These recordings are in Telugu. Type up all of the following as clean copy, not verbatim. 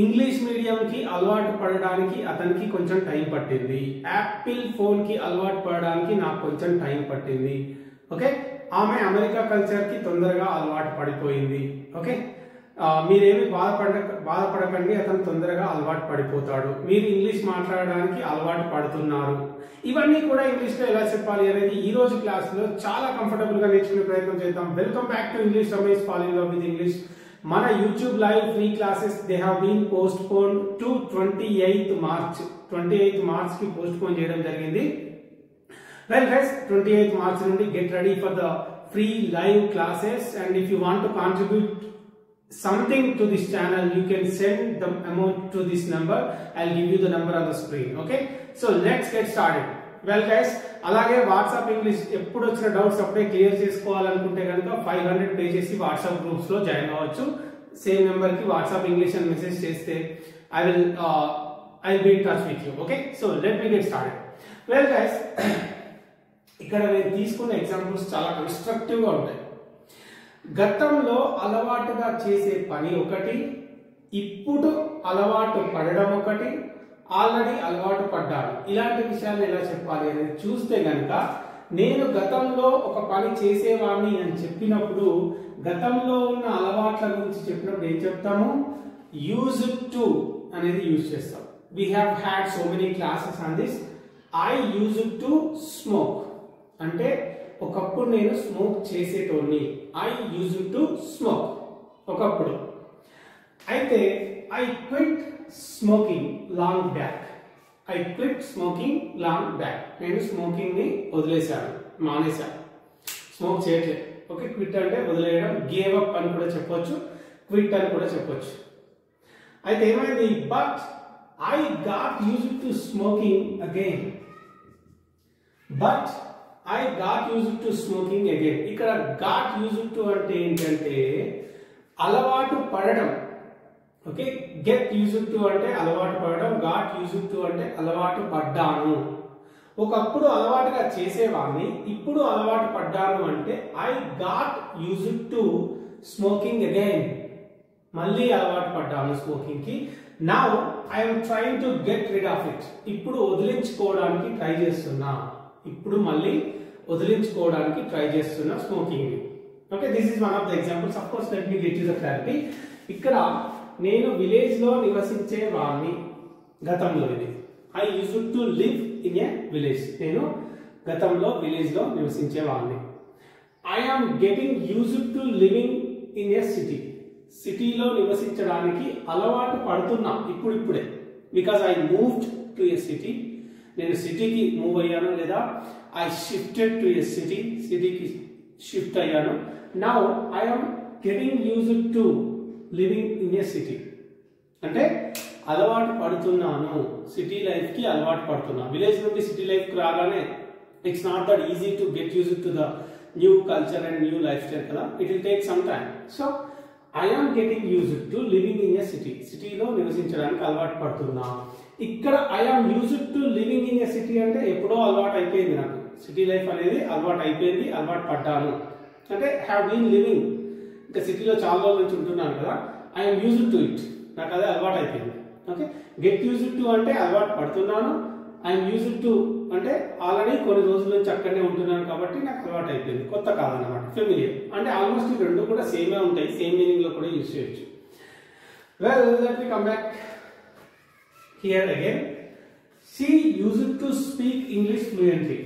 ఇంగ్లీష్ మీడియం కి అలవాటు పడడానికి అతనికి కొంచెం టైం పట్టింది. యాపిల్ ఫోన్ కి అలవాటు పడడానికి నాకు కొంచెం టైం పట్టింది. ఓకే, ఆమె అమెరికా కల్చర్ కి తొందరగా అలవాటు పడిపోయింది. ఓకే, మీరేమి బాధపడకండి, అతను తొందరగా అలవాటు పడిపోతాడు. మీరు ఇంగ్లీష్ మాట్లాడడానికి అలవాటు పడుతున్నారు. ఇవన్నీ కూడా ఇంగ్లీష్ లో ఎలా చెప్పాలి అనేది ఈ రోజు క్లాస్ లో చాలా కంఫర్టబుల్ గా నేర్చుకునే ప్రయత్నం చేద్దాం. Welcome back to English Ramesh following love with English. మన YouTube live free classes they have been postpone to 28th March. 28th March కి పోస్ట్పోన్ చేయడం జరిగింది. వెల్ గైస్, 28th March నుండి get ready for the free live classes. And if you want to contribute something to this channel, you can send the amount to this number. I'll give you the number on the screen. Okay, so let's get started. Well guys, అలాగే వాట్సాప్ ఇంగ్లీష్ ఎప్పుడు వచ్చిన డౌట్స్ అప్పుడే క్లియర్ చేసుకోవాలనుకుంటే కనుక 500 పే చేసి వాట్సాప్ గ్రూప్స్ లో జాయిన్ అవ్వచ్చు. సేమ్ నెంబర్ కి వాట్సాప్ ఇంగ్లీష్ అని మెసేజ్ చేస్తే I'll be in touch with you. Okay, so let me get started. Well guys, ఇక్కడ నేను తీసుకున్న ఎగ్జాంపుల్స్ చాలా కన్స్ట్రక్టివ్ గా ఉంటాయి. గతంలో అలవాటుగా చేసే పని ఒకటి, ఇప్పుడు అలవాటు పడడం ఒకటి, ఆల్రెడీ అలవాటు పడ్డాను. ఇలాంటి విషయాలు ఎలా చెప్పాలి అనేది చూస్తే గనక, నేను గతంలో ఒక పని చేసేవాడిని అని చెప్పినప్పుడు గతంలో ఉన్న అలవాట్ల గురించి చెప్పినప్పుడు ఏం చెప్తాము? యూజ్డ్ టు అనేది యూజ్ చేస్తాం. We have had so many classes on this. I used to smoke అంటే ఒకప్పుడు నేను స్మోక్ చేసేటోని. ఐ యూజ్డ్ టు స్మోక్ ఒకప్పుడు. అయితే I quit smoking long back. I quit smoking long back. నేను స్మోకింగ్ ని వదిలేశాను, మానేశాను, స్మోక్ చేయట్లేదు. ఓకే, క్విట్ అంటే వదిలేయడం, గేవ్ అప్ అని కూడా చెప్పొచ్చు, క్విట్ అని కూడా చెప్పొచ్చు. అయితే ఏమైంది? But I got used to smoking again. But I got used to smoking again. ఇక్కడ got used to అంటే ఏంటంటే అలవాటు పడడం. ఓకే, get used to అంటే అలవాటు పడడం, got used to అంటే అలవాటు పడ్డాను. ఒకప్పుడు అలవాటుగా చేసేవాడిని, ఇప్పుడు అలవాటు పడ్డాను అంటే I got used to smoking again. మళ్ళీ అలవాటు పడ్డాను స్మోకింగ్ కి. Now I am trying to get rid of it. ఇప్పుడు వదిలించుకోవడానికి ట్రై చేస్తున్నా. ఇప్పుడు మళ్ళీ వదిలించుకోవడానికి ట్రై చేస్తున్న smoking. Okay, this is one of the examples. Of course let me get you the clarity. ఇక్కడ నేను విలేజ్ లో నివసించే వాడిని గతంలో. ఇది I used to live in a village. నేను గతంలో విలేజ్ లో నివసించే వాడిని. I am getting used to living in a city. సిటీలో నివసించడానికి అలవాటు పడుతున్నా ఇప్పుడిప్పుడే. Because I moved to a city. నేను సిటీకి మూవ్ అయ్యాను, లేదా I shifted to a city, సిటీకి షిఫ్ట్ అయ్యాను. Now I'm getting used to living in a city అంటే అలవాటు పడుతున్నాను, సిటీ లైఫ్ కి అలవాటు పడుతున్నా. విలేజ్ నుండి సిటీ లైఫ్ కి రాగానే it's not that easy to get used to the new culture and new lifestyle కదా. It will take some time. So I'm getting used to living in a city. సిటీలో నివసించడానికి అలవాటు పడుతున్నా. ఇక్కడ I'm used to living in a city అంటే ఎప్పుడో అలవాటు అయిపోయింది నాకు. సిటీ లైఫ్ అనేది అలవాటు అయిపోయింది, అలవాటు పడ్డాను అంటే హ్యావ్ బీన్ లివింగ్. ఇంకా సిటీలో చాలా రోజుల నుంచి ఉంటున్నాను కదా, ఐఎమ్ యూజ్డ్ టు ఇట్, నాకు అదే అలవాటు అయిపోయింది. ఓకే, గెట్ యూజ్డ్ టు అంటే అలవాటు పడుతున్నాను, ఐఎమ్ యూజ్డ్ టు అంటే ఆల్రెడీ కొన్ని రోజుల నుంచి అక్కడనే ఉంటున్నాను కాబట్టి నాకు అలవాటు అయిపోయింది, కొత్త కాదన్నమాట, ఫెమిలియర్. అంటే ఆల్మోస్ట్ ఈ రెండు కూడా సేమే ఉంటాయి, సేమ్ మీనింగ్ లో కూడా యూజ్ చేయొచ్చు. Well, let me come back here again. She used to speak English fluently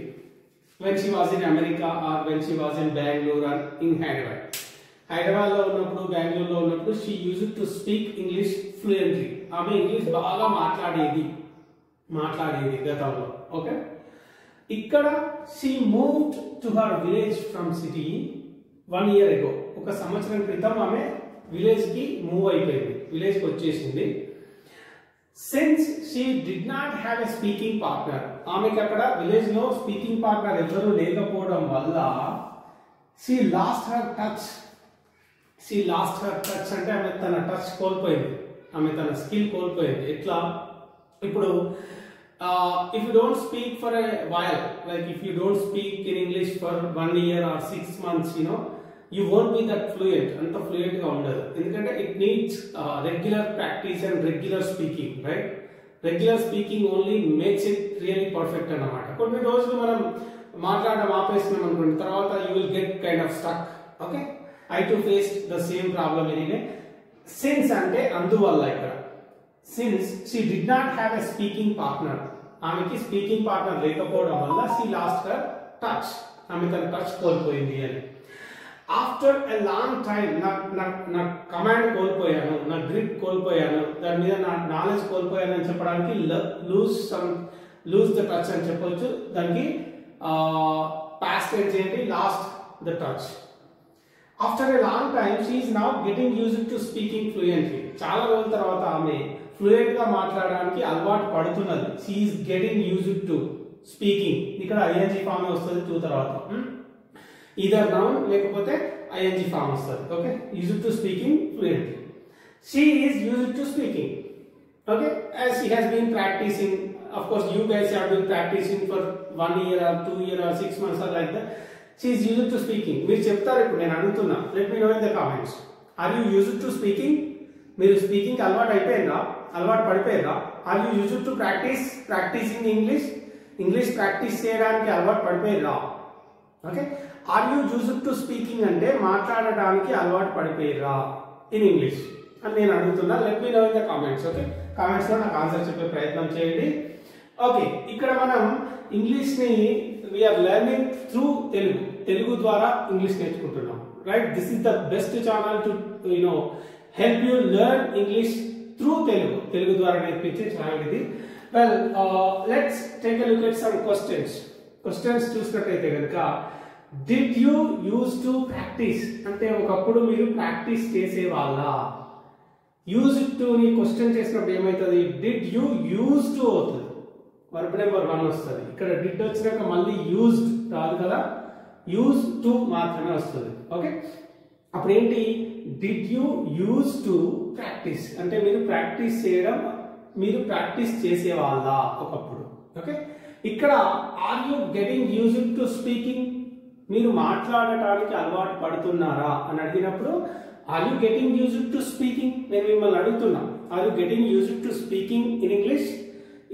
when she was in America or when she was in Bangalore or in Hyderabad. Hyderabad లో ఉన్నప్పుడు, బెంగళూరు లో ఉన్నప్పుడు she used to speak English fluently. ఆమె ఇంగ్లీష్ బాగా మాట్లాడేది గతంలో. ఓకే, ఇక్కడ she moved to her village from city 1 year ago. ఒక సంవత్సరం క్రితం ఆమె విలేజ్ కి మూవ్ అయిపోయింది, విలేజ్ కి వచ్చేసింది. Since she did not have a speaking partner, ఆమెకి అక్కడ విలేజ్ లో స్పీకింగ్ పార్ట్నర్ ఎవరు లేకపోవడం వల్ల she lost her touch. అంటే ఆమె తన టచ్ కోల్పోయింది, ఆమె తన స్కిల్ కోల్పోయింది. ఎట్లా? ఇప్పుడు if you don't speak for a while, like if you don't speak in English for 1 year or 6 months, you won't be that fluent, అంత ఫ్లూయెంట్ గా ఉండదు. ఎందుకంటే it needs regular practice and regular speaking, right? Regular speaking only makes it really perfect అన్నమాట. కొన్ని రోజులు మనం మాట్లాడడం ఆపేస్తున్నాం అనుకోండి, తర్వాత you will get kind of stuck. Okay, I to face the same problem anyway. Since అంటే అందువల్ల, ఇక్కడ since she did not have a speaking partner, ఆమెకి స్పీకింగ్ పార్ట్నర్ లేకపోవడం వల్ల షీ లాస్ట్ హర్ టచ్, ఆమె తన టచ్ కోల్పోయింది అని. ఆఫ్టర్ ఎ లాంగ్ టైమ్ నా కమాండ్ కోల్పోయాను, నా గ్రిప్ కోల్పోయాను, దాని మీద నా నాలెడ్జ్ కోల్పోయాను అని చెప్పడానికి లూజ్ ద టచ్ అని చెప్పొచ్చు. దానికి పాస్ట్ టెన్స్ ఏంటి, last the touch. After a long time she is now getting used to speaking fluently, చాలా రోజుల తర్వాత ఆమె ఫ్లూయెంట్ గా మాట్లాడడానికి అలవాటు పడుతున్నది. She is getting used to speaking, ఇక్కడ ఐఎన్జీ ఫామ్ వస్తుంది టు తర్వాత, ఈదర్ నౌన్ లేకపోతే ఐఎన్జీ ఫామ్ వస్తుంది. Okay, used to speaking fluently. She is used to speaking. Okay, as she has been practicing, of course you guys have been practicing for 1 year or 2 year or 6 months or like that. She is used to speaking. మీరు చెప్తారు, ఇప్పుడు నేను అడుగుతున్నా, let me know in the comments. Are you used to speaking? మీరు స్పీకింగ్ అలవాటు అయిపోయిందా, అలవాటు పడిపోయిందా? Are you used to practicing English? English practice చేయడానికి అలవాటు పడిపోయిరా? Okay, are you used to speaking అంటే మాట్లాడడానికి అలవాటు పడిపోయిరా ఇన్ ఇంగ్లీష్ అని నేను అడుగుతున్నా. Let me know in the comments. Okay, comments లో నాకు ఆన్సర్ చెప్పే ప్రయత్నం చేయండి. ఓకే, ఇక్కడ మనం ఇంగ్లీష్ ని వీఆర్ లెర్నింగ్ త్రూ తెలుగు ద్వారా ఇంగ్లీష్ నేర్చుకుంటున్నాం, right? This is the best channel to help you learn English through Telugu ద్వారా నేర్పించే ఛానల్ ఇది. Well, let's take a look at some questions చూసినట్టయితే కనుక, did you use to practice అంటే ఒకప్పుడు మీరు ప్రాక్టీస్ చేసే వాళ్ళ? యూజ్ టు ని క్వశ్చన్ చేసినప్పుడు ఏమవుతుంది, డిడ్ యూ యూజ్ టు అవుతుంది, వర్బ్ నెంబర్ 1 వస్తుంది. ఇక్కడ డిడ్ వచ్చినాక మళ్ళీ యూజ్డ్ రాదు కదా, యూజ్ టు మాత్రమే వస్తుంది. ఓకే, అప్పుడు ఏంటి, did you use to practice అంటే మీరు ప్రాక్టీస్ చేసే వాళ్ళ ఒకప్పుడు. ఓకే, ఇక్కడ are you getting used to speaking, మీరు మాట్లాడటానికి అలవాటు పడుతున్నారా అని అడిగినప్పుడు are you getting used to speaking, నేను మిమ్మల్ని అడుగుతున్నా, are you getting used to speaking in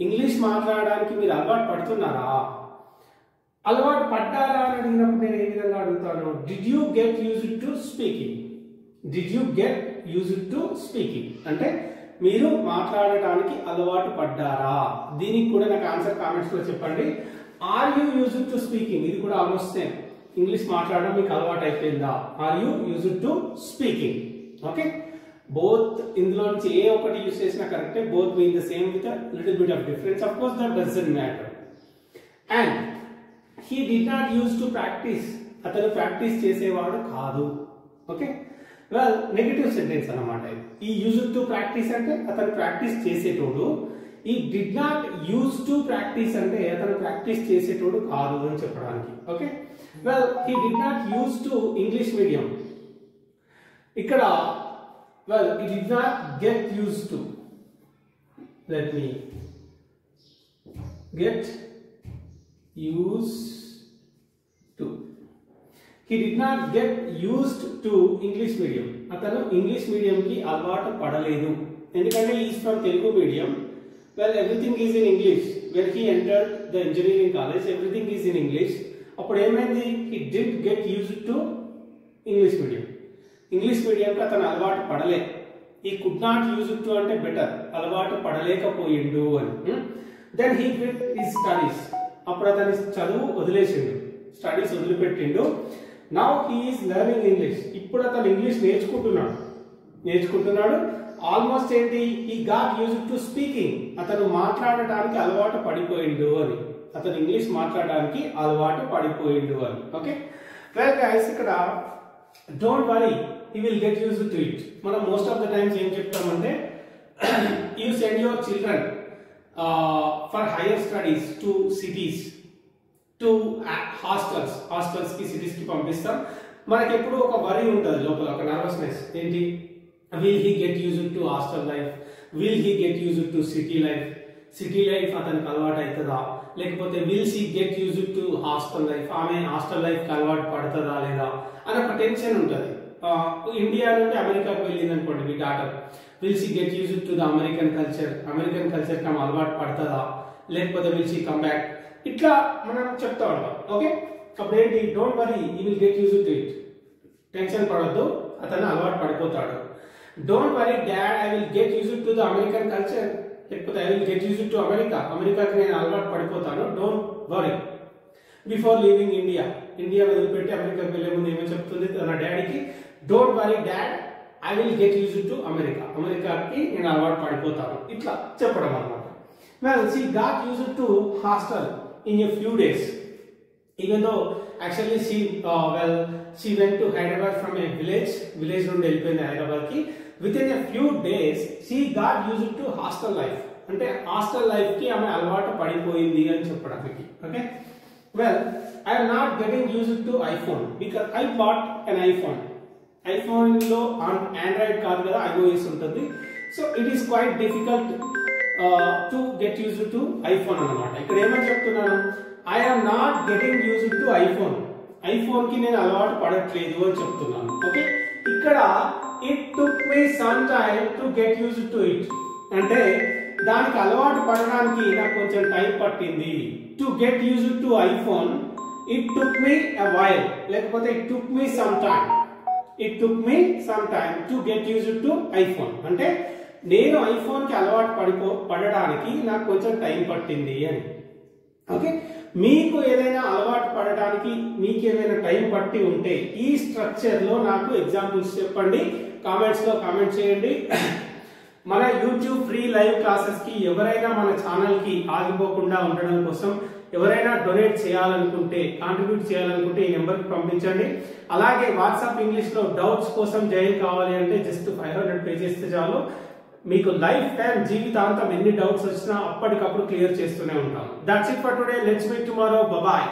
English మాట్లాడడానికి మీరు అలవాటు పడుతున్నారా? అలవాటు పడ్డారా అని అడిగినప్పుడు నేను ఏ విధంగా అడుగుతాను, did you get used to speaking, did you get used to speaking అంటే మీరు మాట్లాడటానికి అలవాటు పడ్డారా? దీనికి కూడా నాకు ఆన్సర్ కామెంట్స్ లో చెప్పండి. Are you used to speaking, ఇది కూడా ఆల్మోస్ట్ సేమ్, ఇంగ్లీష్ మాట్లాడడం మీకు అలవాటు అయిపోయిందా? Are you used to speaking? Okay, both ఇందులో నుంచి ఏ ఒకటి యూజ్ చేసినా కరెక్టే, both mean the same with little bit of difference. Of course that doesn't matter. And he did not use to practice, అతను ప్రాక్టీస్ చేసేవాడు కాదు. ఓకే, వెల్, నెగటివ్ సెంటెన్స్ అన్నమాట. ఈ యూజ్డ్ టు ప్రాక్టీస్ అంటే అతను ప్రాక్టీస్ చేసేటోడు, ఈ did not use to practice అంటే అతను ప్రాక్టీస్ చేసేటోడు కాదు అని చెప్పడానికి. Okay, well, he did not use to English medium. ఇక్కడ well, he did not get used to, let me get used to, he did not get used to English medium. అతను ఇంగ్లీష్ మీడియం కి అలవాటు పడలేదు, ఎందుకంటే he is from Telugu medium. Well, everything is in English. When he entered the engineering college, everything is in English. అప్పుడు ఏమైంది, he didn't get used to English medium. English మీడియంకి అతను అలవాటు పడలే. He could not use to అంటే బెటర్, అలవాటు పడలేకపోయిండు అని. Then he quit his studies, అప్పుడు అతని చదువు వదిలేసిండు, స్టడీస్ వదిలిపెట్టిండు. Now he is learning English, ఇప్పుడు అతను ఇంగ్లీష్ నేర్చుకుంటున్నాడు. ఆల్మోస్ట్ ఏంటి, he got use to speaking, అతను మాట్లాడటానికి అలవాటు పడిపోయిండు అని, అతను ఇంగ్లీష్ మాట్లాడడానికి అలవాటు పడిపోయిండు అని. ఓకే, వెల్ గైస్, ఇక్కడ don't worry, he will get used to it. మనం మోస్ట్ ఆఫ్ ద టైమ్స్ ఏం చెప్తామంటే, you send your children for higher studies to cities, to hostels కి cities కి పంపిస్తాం. మనకి ఎప్పుడు ఒక వరీ ఉంటుంది లోపల, ఒక నర్వస్నెస్. ఏంటి, will he get used to hostel life, will he get used to city life అతనికి అలవాటు అవుతుందా, లేకపోతే will she get used to hostel life, ఆమె హాస్టల్ లైఫ్ కి అలవాటు పడుతుందా లేదా అని ఒక టెన్షన్ ఉంటుంది. ఇండియా నుండి అమెరికాకు వెళ్ళింది అనుకోండి మీ daughter, will she get used to the American culture కి ఆమె అలవాటు పడుతుందా, లేకపోతే విల్ షీ కమ్ బ్యాక్, ఇట్లా మనం చెప్తా ఉంటాం. ఓకే, అప్పుడు ఏంటి, don't worry you will get used to it, tension పడొద్దు, అతను అలవాటు పడిపోతాడు. Don't worry dad I will get used to the American culture, లేకపోతే I will get used to అమెరికాకి నేను అలవాటు పడిపోతాను. Don't worry before leaving India, India వదిలిపెట్టి అమెరికాకి వెళ్లే ముందు ఏమని చెప్తుంది తన డాడీకి, don't worry dad I will get used to అమెరికాకి నేను అలవాటు పడిపోతాను, ఇట్లా చెప్పడం అన్నమాట. Well she got used to hostel in a few days, even though actually she went to Hyderabad from a village నుండి వెళ్ళిపోయింది హైదరాబాద్ కి. within a few days she got used to hostel life, అంటే హాస్టల్ లైఫ్ కి ఆమె అలవాటు పడిపోయింది అని చెప్పడానికి. Okay, well I am not getting used to iPhone because I bought an iPhone. iPhone లో ఆండ్రాయిడ్ కాదు కదా, iOS ఉంటుంది. So it is quite difficult to get used to iPhone అన్నమాట. ఇక్కడ ఏమని చెప్తున్నాను, I am not getting used to iPhone కి నేను అలవాటు పడట్లేదు అని చెప్తున్నాను. ఓకే, ఇక్కడ it took me some time to get used to it అంటే దానికి అలవాటు పడడానికి నాకు కొంచెం టైం పట్టింది. To get used to iPhone it took me a while, లేకపోతే it took me some time to get used to iPhone అంటే నేను ఐఫోన్ కి అలవాటు పడడానికి నాకు కొంచెం టైం పట్టింది అని. ఓకే, మీకు ఏదైనా అలవాటు పడడానికి మీకు ఏదైనా టైం పట్టి ఉంటే ఈ స్ట్రక్చర్ లో నాకు ఎగ్జాంపుల్స్ చెప్పండి, కామెంట్స్ లో కామెంట్ చేయండి. మన యూట్యూబ్ ఫ్రీ లైవ్ క్లాసెస్ కి ఎవరైనా మన ఛానల్ కి ఆగిపోకుండా ఉండడం కోసం ఎవరైనా డొనేట్ చేయాలనుకుంటే, కాంట్రిబ్యూట్ చేయాలనుకుంటే ఈ నెంబర్ కి పంపించండి. అలాగే వాట్సాప్ ఇంగ్లీష్ లో డౌట్స్ కోసం జాయిన్ కావాలి అంటే జస్ట్ 500 పే చేస్తే చాలు. మీకు లైఫ్ టైం జీవితాంతం ఎన్ని డౌట్స్ వచ్చినా అప్పటికప్పుడు క్లియర్ చేస్తూనే ఉంటాం. That's it for today, let's meet tomorrow, bye.